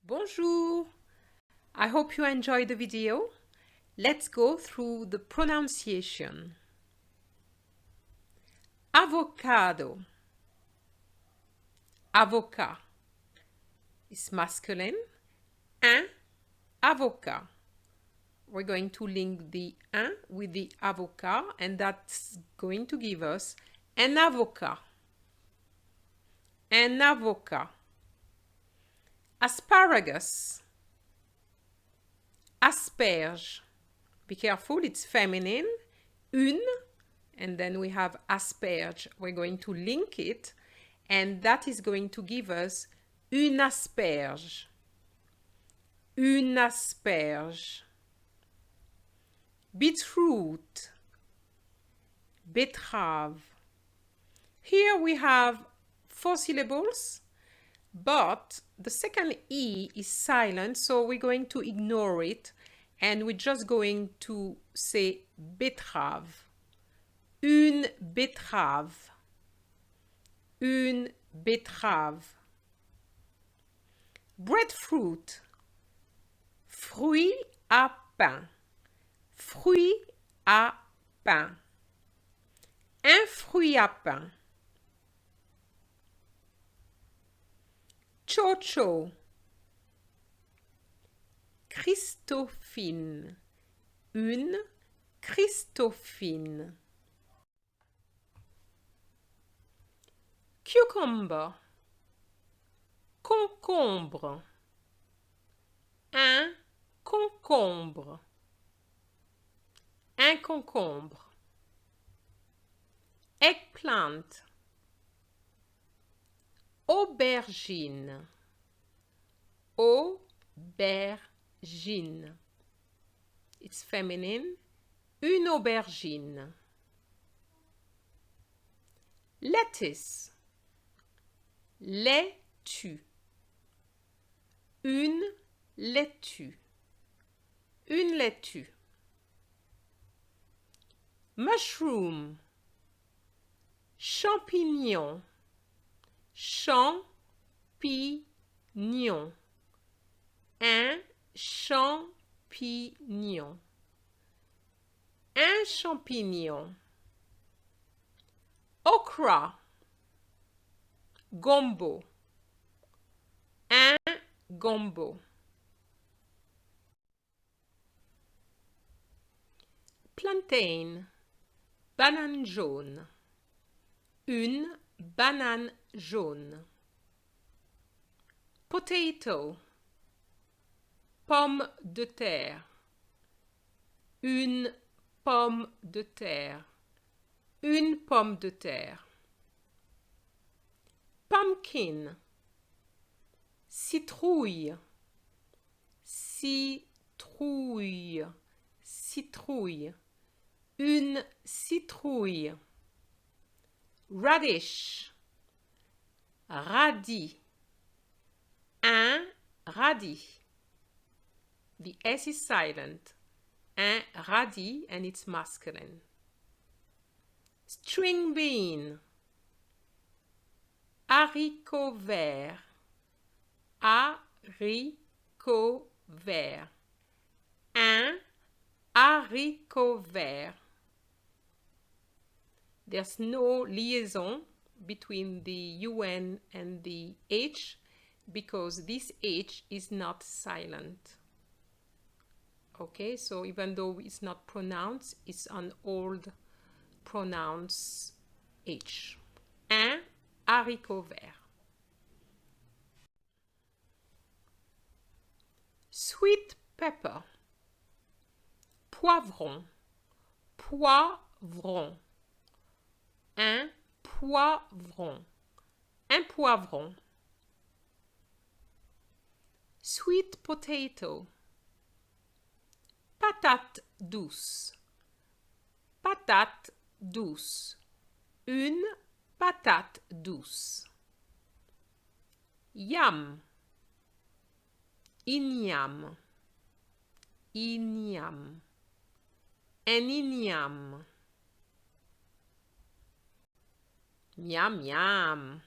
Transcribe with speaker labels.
Speaker 1: Bonjour! I hope you enjoyed the video. Let's go through the pronunciation. Avocado. Avocat is masculine. Un avocat. We're going to link the un with the avocat, and that's going to give us un avocat. Un avocat. Asparagus. Asperge. Be careful, it's feminine. Une, and then we have asperge. We're going to link it, and that is going to give us une asperge. Une asperge. Beetroot. Betterave. Here we have 4 syllables, but the second E is silent, so we're going to ignore it, and we're just going to say betterave. Une betterave. Une betterave. Breadfruit. Fruit à pain. Fruit à pain. Un fruit à pain. Chocho. Christophine. Une Christophine. Cucumber. Concombre. Un concombre. Un concombre. Eggplant. Aubergine. Aubergine. It's feminine. Une aubergine. Lettuce. Laitue. Une laitue. Une laitue. Mushroom. Champignon. Champignon. Un champignon. Un champignon. Okra. Gombo. Un gombo. Plantain. Banane jaune. Une banane jaune. Potato. Pomme de terre. Une pomme de terre. Une pomme de terre. Pumpkin. Citrouille. Citrouille. Citrouille. Une citrouille. Radish. Radis. Un radis. The S is silent. Un radis, and it's masculine. String bean. Haricot vert. Haricot vert. Un haricot vert. There's no liaison between the UN and the H because this H is not silent. Okay, so even though it's not pronounced, it's an old pronounce H. Un haricot vert. Sweet pepper. Poivron. Poivron. Un poivron. Un poivron. Sweet potato. Patate douce. Patate douce. Une patate douce. Yam. Igname. Igname. Un igname. Miam miam.